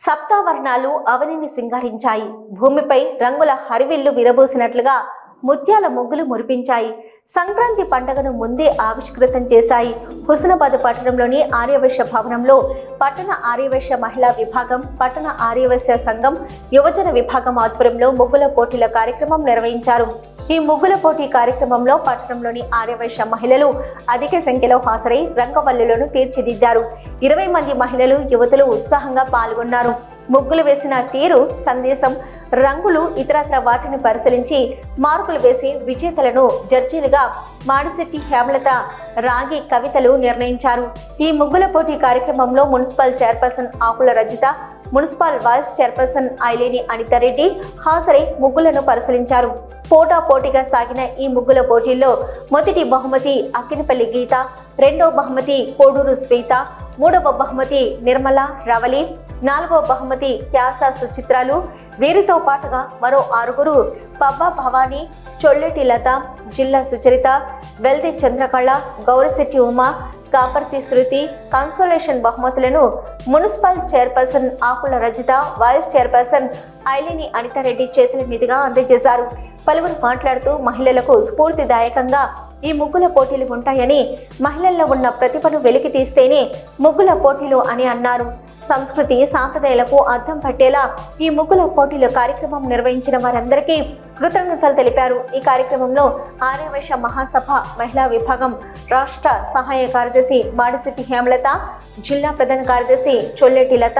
సప్తావర్ణాలు అవనిని సింగారించాయి. భూమిపై రంగుల హరివిల్లు విరబూసినట్లుగా ముత్యాల ముగ్గులు మురిపించాయి. సంక్రాంతి పండుగను ముందే ఆవిష్కృతం చేశాయి. హుస్నాబాద్ పట్టణంలోని ఆర్యవైశ్య భవనంలో పట్టణ ఆర్యవైశ్య మహిళా విభాగం, పట్టణ ఆర్యవైశ్య సంఘం యువజన విభాగం ఆధ్వర్యంలో ముగ్గుల పోటీల కార్యక్రమం నిర్వహించారు. ఈ ముగ్గుల పోటీ కార్యక్రమంలో పట్టణంలోని ఆర్యవైశ్య మహిళలు అధిక సంఖ్యలో హాజరై రంగవల్లులను తీర్చిదిద్దారు. 20 మంది మహిళలు, యువతులు ఉత్సాహంగా పాల్గొన్నారు. ముగ్గులు వేసిన తీరు, సందేశం, రంగులు ఇతరత్ర వాటిని పరిశీలించి మార్కులు వేసి విజేతలను జడ్జీలుగా మాడిశెట్టి హేమలత, రాగి కవితలు నిర్ణయించారు. ఈ ముగ్గుల పోటీ కార్యక్రమంలో municipal chairperson Akula Rajitha, municipal vice chairperson Aileni Anitha Reddy హాజరై ముగ్గులను పరిశీలించారు. పోటాపోటీగా సాగిన ఈ ముగ్గుల పోటీల్లో మొదటి బహుమతి అక్కినపల్లి గీత, రెండవ బహుమతి కోడూరు శ్వేత, మూడవ బహుమతి నిర్మల రవలి, నాలుగవ బహుమతి క్యాస సుచిత్రాలు. వీరితో పాటుగా మరో 6గురు పబ్బా భవానీ, చొల్లెటి లత, జిల్లా సుచరిత, వెల్ది చంద్రకళ, గౌరశెట్టి ఉమా, కాపర్తి శృతి consolation బహుమతులను municipal chairperson Akula Rajitha, vice chairperson Aileni Anitha Reddy చేతుల మీదుగా అందజేశారు. పలువురు మాట్లాడుతూ మహిళలకు స్ఫూర్తిదాయకంగా ఈ ముగ్గుల పోటీలు ఉంటాయని, మహిళల్లో ఉన్న ప్రతిభను వెలికి తీస్తేనే ముగ్గుల పోటీలు అని అన్నారు. సంస్కృతి సాంప్రదాయాలకు అద్దం పట్టేలా ఈ ముగ్గుల పోటీల కార్యక్రమం నిర్వహించిన వారందరికీ కృతజ్ఞతలు తెలిపారు. ఈ కార్యక్రమంలో ఆర్యవైశ్య మహాసభ మహిళా విభాగం రాష్ట్ర సహాయ కార్యదర్శి మాడిశెట్టి హేమలత, జిల్లా ప్రధాన కార్యదర్శి చొల్లెటి లత,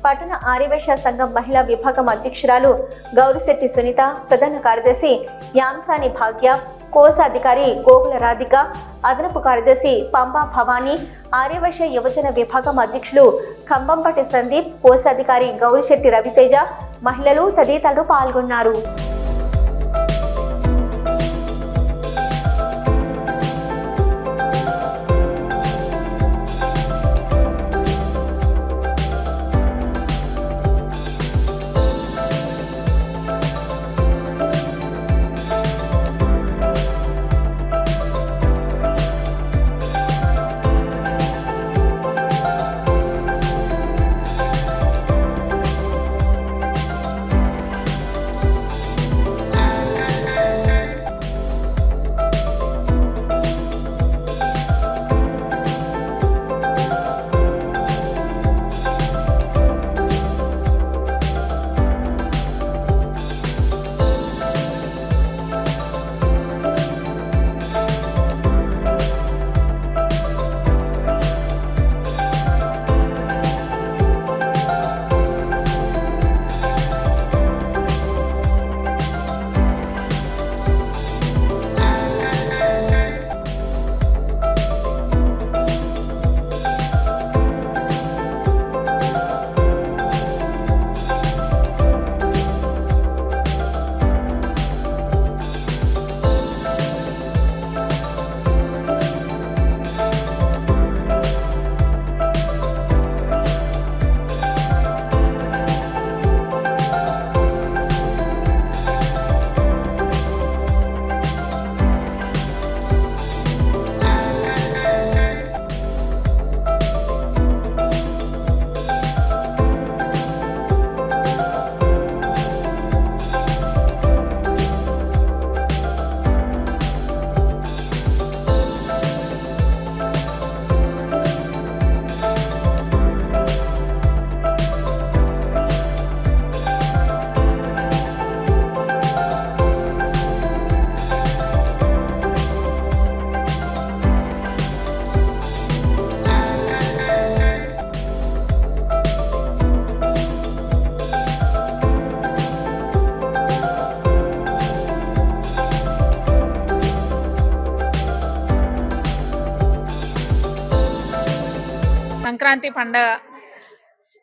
పట్టణ ఆర్యవైశ్య సంఘం మహిళా విభాగం అధ్యక్షురాలు గౌరిశెట్టి సునీత, ప్రధాన కార్యదర్శి యాంసాని భాగ్య, కోశాధికారి గోగుల రాధిక, అదనపు కార్యదర్శి పంబా భవానీ, ఆర్యవైశ్య యువజన విభాగం అధ్యక్షులు కంబంపటి సందీప్, కోశాధికారి గౌరిశెట్టి రవితేజ, మహిళలు తదితరులు పాల్గొన్నారు. సంక్రాంతి పండగ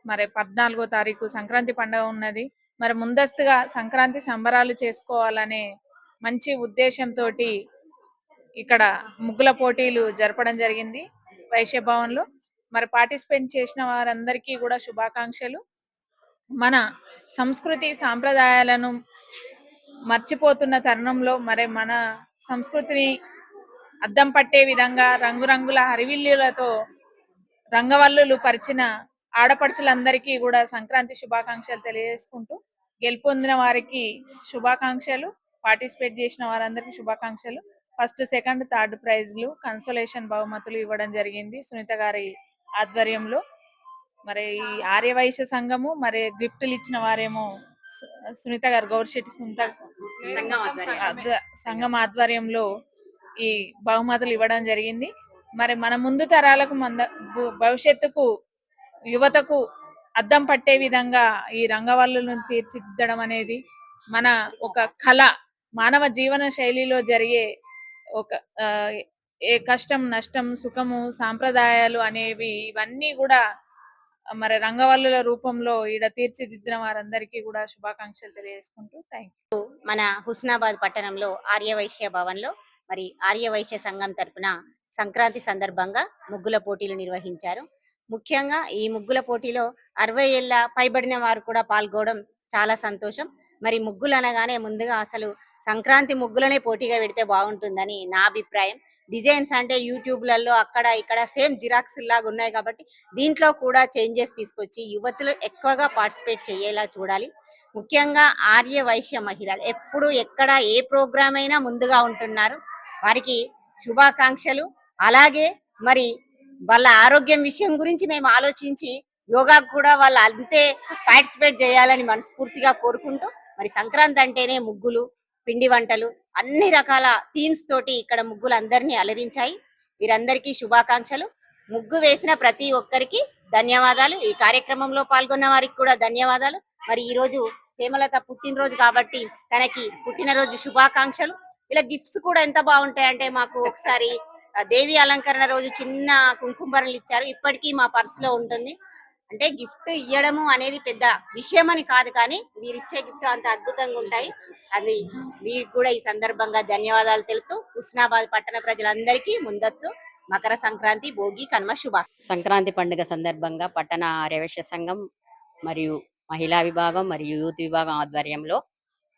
మరి 14వ తారీఖు సంక్రాంతి పండగ ఉన్నది. మరి ముందస్తుగా సంక్రాంతి సంబరాలు చేసుకోవాలనే మంచి ఉద్దేశంతో ఇక్కడ ముగ్గుల పోటీలు జరపడం జరిగింది వైశ్య భవన్లో. మరి పార్టిసిపేట్ చేసిన వారందరికీ కూడా శుభాకాంక్షలు. మన సంస్కృతి సాంప్రదాయాలను మర్చిపోతున్న తరుణంలో మరి మన సంస్కృతిని అద్దం పట్టే విధంగా రంగురంగుల హరివిల్లులతో రంగవల్లులు పరిచిన ఆడపడుచులందరికీ కూడా సంక్రాంతి శుభాకాంక్షలు తెలియజేసుకుంటూ, గెలుపొందిన వారికి శుభాకాంక్షలు, పార్టిసిపేట్ చేసిన వారందరికీ శుభాకాంక్షలు. ఫస్ట్, సెకండ్, థర్డ్ ప్రైజ్లు, కన్సోలేషన్ బహుమతులు ఇవ్వడం జరిగింది సునీత గారి ఆధ్వర్యంలో. మరి ఈ ఆర్యవైశ్య సంఘము మరి గిఫ్టులు ఇచ్చిన వారేమో సునీత గారు, గౌరిశెట్టి సునీత సంఘం ఆధ్వర్యంలో ఈ బహుమతులు ఇవ్వడం జరిగింది. మరి మన ముందు తరాలకు భవిష్యత్తుకు యువతకు అద్దం పట్టే విధంగా ఈ రంగవల్లులను తీర్చిదిద్దడం అనేది మన ఒక కళ. మానవ జీవన శైలిలో జరిగే ఒక ఏ కష్టం, నష్టం, సుఖము, సాంప్రదాయాలు అనేవి ఇవన్నీ కూడా మరి రంగవల్లుల రూపంలో ఈడ తీర్చిదిద్దిన వారందరికీ కూడా శుభాకాంక్షలు తెలియజేసుకుంటూ థ్యాంక్ యూ. మన హుస్నాబాద్ పట్టణంలో ఆర్యవైశ్య భవన్లో మరి ఆర్యవైశ్య సంఘం తరపున సంక్రాంతి సందర్భంగా ముగ్గుల పోటీలు నిర్వహించారు. ముఖ్యంగా ఈ ముగ్గుల పోటీలో 60 ఏళ్ల పైబడిన వారు కూడా పాల్గొనడం చాలా సంతోషం. మరి ముగ్గులు అనగానే ముందుగా అసలు సంక్రాంతి ముగ్గులనే పోటీగా పెడితే బాగుంటుందని నా అభిప్రాయం. డిజైన్స్ అంటే యూట్యూబ్లలో అక్కడ ఇక్కడ సేమ్ జిరాక్స్ లాగా ఉన్నాయి కాబట్టి దీంట్లో కూడా చేంజెస్ తీసుకొచ్చి యువతులు ఎక్కువగా పార్టిసిపేట్ చేయేలా చూడాలి. ముఖ్యంగా ఆర్య వైశ్య మహిళలు ఎప్పుడు ఎక్కడ ఏ ప్రోగ్రామ్ అయినా ముందుగా ఉంటున్నారు. వారికి శుభాకాంక్షలు. అలాగే మరి వాళ్ళ ఆరోగ్యం విషయం గురించి మేము ఆలోచించి యోగా కూడా వాళ్ళు అంతే పార్టిసిపేట్ చేయాలని మనస్ఫూర్తిగా కోరుకుంటూ, మరి సంక్రాంతి అంటేనే ముగ్గులు, పిండి వంటలు, అన్ని రకాల థీమ్స్ తోటి ఇక్కడ ముగ్గులు అందరినీ అలరించాయి. వీరందరికీ శుభాకాంక్షలు. ముగ్గు వేసిన ప్రతి ఒక్కరికి ధన్యవాదాలు. ఈ కార్యక్రమంలో పాల్గొన్న వారికి కూడా ధన్యవాదాలు. మరి ఈ రోజు హేమలత పుట్టినరోజు కాబట్టి తనకి పుట్టినరోజు శుభాకాంక్షలు. ఇలా గిఫ్ట్స్ కూడా ఎంత బాగుంటాయంటే, మాకు ఒకసారి దేవి అలంకరణ రోజు చిన్న కుంకుమలు ఇచ్చారు, ఇప్పటికీ మా పర్సులో ఉంటుంది. అంటే గిఫ్ట్ ఇవ్వడము అనేది పెద్ద విషయం అని కాదు, కానీ వీరిచ్చే గిఫ్ట్ అంత అద్భుతంగా ఉంటాయి. అది వీరికి కూడా ఈ సందర్భంగా ధన్యవాదాలు తెలుపుతూ హుస్నాబాద్ పట్టణ ప్రజలందరికీ ముందస్తు మకర సంక్రాంతి, భోగి, కనుమ సంక్రాంతి పండుగ సందర్భంగా పట్టణ ఆర్యవైశ్య సంఘం మరియు మహిళా విభాగం మరియు యూత్ విభాగం ఆధ్వర్యంలో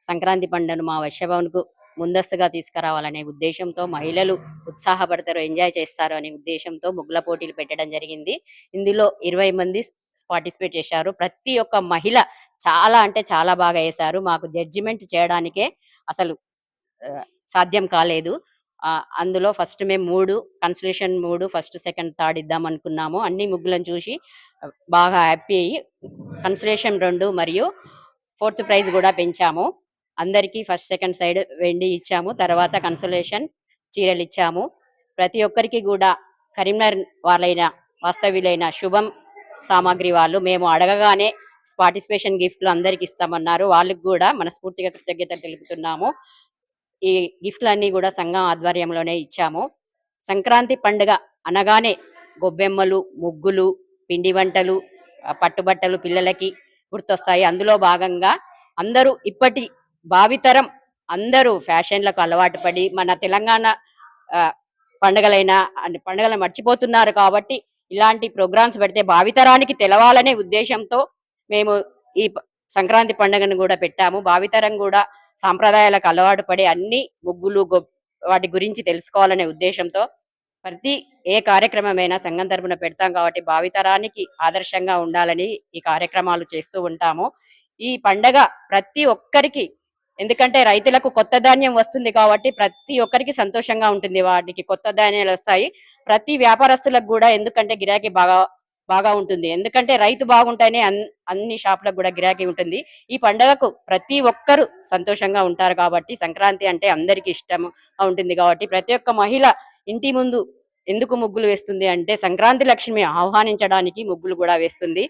సంక్రాంతి పండుగను మా వైశ్యభవన్కు ముందస్తుగా తీసుకురావాలనే ఉద్దేశంతో, మహిళలు ఉత్సాహపడతారు, ఎంజాయ్ చేస్తారు అనే ఉద్దేశంతో ముగ్గుల పోటీలు పెట్టడం జరిగింది. ఇందులో 20 మంది పార్టిసిపేట్ చేశారు. ప్రతి ఒక్క మహిళ చాలా అంటే చాలా బాగా వేశారు. మాకు జడ్జిమెంట్ చేయడానికే అసలు సాధ్యం కాలేదు. అందులో ఫస్ట్ మేము 3 కన్సలేషన్ 3 ఫస్ట్, సెకండ్, థర్డ్ ఇద్దాం అనుకున్నాము. అన్ని ముగ్గులను చూసి బాగా హ్యాపీ అయ్యి కన్సలేషన్ 2 మరియు 4th ప్రైజ్ కూడా పెంచాము. అందరికీ ఫస్ట్, సెకండ్ సైడ్ వెండి ఇచ్చాము. తర్వాత కన్సలేషన్ చీరలు ఇచ్చాము. ప్రతి ఒక్కరికి కూడా కరీంనగర్ వాళ్ళైన వాస్తవ్యులైన శుభం సామాగ్రి వాళ్ళు మేము అడగగానే పార్టిసిపేషన్ గిఫ్ట్లు అందరికి ఇస్తామన్నారు. వాళ్ళకి కూడా మనస్ఫూర్తిగా కృతజ్ఞతలు తెలుపుతున్నాము. ఈ గిఫ్ట్లన్నీ కూడా సంఘం ఆధ్వర్యంలోనే ఇచ్చాము. సంక్రాంతి పండుగ అనగానే గొబ్బెమ్మలు, ముగ్గులు, పిండి వంటలు, పట్టుబట్టలు పిల్లలకి గుర్తొస్తాయి. అందులో భాగంగా అందరూ ఇప్పటి భావితరం అందరూ ఫ్యాషన్లకు అలవాటు పడి మన తెలంగాణ పండుగలను మర్చిపోతున్నారు. కాబట్టి ఇలాంటి ప్రోగ్రామ్స్ పెడితే భావితరానికి తెలవాలనే ఉద్దేశంతో మేము ఈ సంక్రాంతి పండుగను కూడా పెట్టాము. భావితరం కూడా సాంప్రదాయాలకు అలవాటు పడి అన్ని ముగ్గులు వాటి గురించి తెలుసుకోవాలనే ఉద్దేశంతో ప్రతి ఏ కార్యక్రమమైనా సంఘం తరపున పెడతాం కాబట్టి భావితరానికి ఆదర్శంగా ఉండాలని ఈ కార్యక్రమాలు చేస్తూ ఉంటాము. ఈ పండగ ప్రతి ఒక్కరికి, ఎందుకంటే రైతులకు కొత్త ధాన్యం వస్తుంది కాబట్టి ప్రతి ఒక్కరికి సంతోషంగా ఉంటుంది. వాటికి కొత్త ధాన్యాలు వస్తాయి. ప్రతి వ్యాపారస్తులకు కూడా, ఎందుకంటే గిరాకీ బాగా ఉంటుంది. ఎందుకంటే రైతు బాగుంటేనే అన్ని షాపులకు కూడా గిరాకీ ఉంటుంది. ఈ పండుగకు ప్రతి ఒక్కరు సంతోషంగా ఉంటారు కాబట్టి, సంక్రాంతి అంటే అందరికి ఇష్టం ఉంటుంది కాబట్టి ప్రతి ఒక్క మహిళ ఇంటి ముందు ఎందుకు ముగ్గులు వేస్తుంది అంటే సంక్రాంతి లక్ష్మి ఆహ్వానించడానికి ముగ్గులు కూడా వేస్తుంది.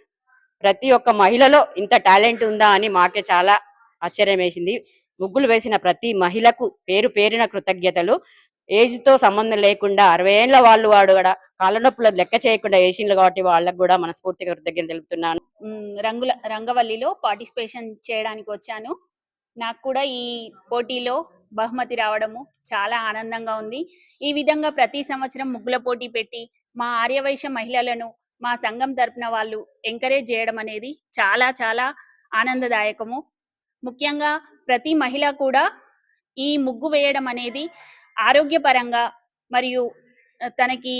ప్రతి ఒక్క మహిళలో ఇంత టాలెంట్ ఉందా అని మాకే చాలా ఆశ్చర్యం వేసింది. ముగ్గులు వేసిన ప్రతి మహిళకు పేరు పేరిన కృతజ్ఞతలు. ఏజ్ తో సంబంధం లేకుండా 60 ఏళ్ల వాళ్ళు కూడా కాళ్ళ నొప్పులు లెక్క చేయకుండా వేసిండ్రు కాబట్టి వాళ్ళకు కూడా మనస్ఫూర్తిగా కృతజ్ఞతలు తెలుపుతున్నాను. రంగవల్లిలో పార్టిసిపేషన్ చేయడానికి వచ్చాను. నాకు కూడా ఈ పోటీలో బహుమతి రావడము చాలా ఆనందంగా ఉంది. ఈ విధంగా ప్రతి సంవత్సరం ముగ్గుల పోటీ పెట్టి మా ఆర్యవైశ్య మహిళలను మా సంఘం తరపున వాళ్ళు ఎంకరేజ్ చేయడం అనేది చాలా చాలా ఆనందదాయకము. ముఖ్యంగా ప్రతి మహిళ కూడా ఈ ముగ్గు వేయడం అనేది ఆరోగ్యపరంగా మరియు తనకి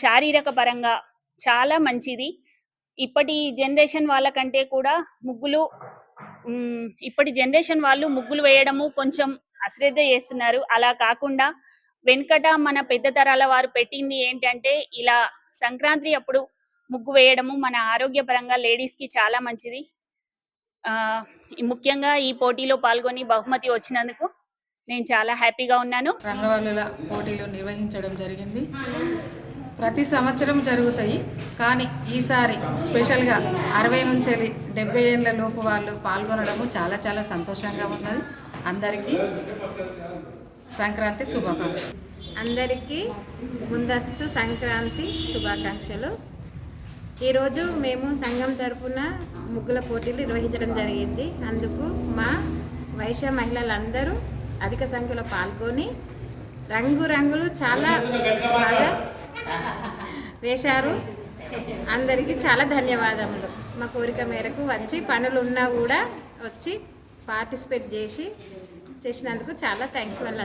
శారీరక పరంగా చాలా మంచిది. ఇప్పటి జనరేషన్ వాళ్ళకంటే కూడా ముగ్గులు ఇప్పటి జనరేషన్ వాళ్ళు ముగ్గులు వేయడము కొంచెం అశ్రద్ధ చేస్తున్నారు. అలా కాకుండా వెనుకట మన పెద్ద తరాల వారు పెట్టింది ఏంటంటే ఇలా సంక్రాంతి అప్పుడు ముగ్గు వేయడము మన ఆరోగ్యపరంగా లేడీస్ కి చాలా మంచిది. ముఖ్యంగా ఈ పోటీలో పాల్గొని బహుమతి వచ్చినందుకు నేను చాలా హ్యాపీగా ఉన్నాను. రంగవల్లుల పోటీలు నిర్వహించడం జరిగింది. ప్రతి సంవత్సరం జరుగుతాయి, కానీ ఈసారి స్పెషల్గా 60 నుంచి 70 ఏళ్ళ లోపు వాళ్ళు పాల్గొనడము చాలా చాలా సంతోషంగా ఉన్నది. అందరికీ సంక్రాంతి శుభాకాంక్షలు. అందరికీ ముందస్తు సంక్రాంతి శుభాకాంక్షలు. ఈరోజు మేము సంఘం తరపున ముగ్గుల పోటీలు నిర్వహించడం జరిగింది. అందుకు మా వైశ్య మహిళలందరూ అధిక సంఖ్యలో పాల్గొని రంగులు చాలా బాగా వేశారు. అందరికీ చాలా ధన్యవాదములు. మా కోరిక మేరకు వచ్చి పనులు ఉన్నా కూడా వచ్చి పార్టిసిపేట్ చేసినందుకు చాలా థ్యాంక్స్. వల్ల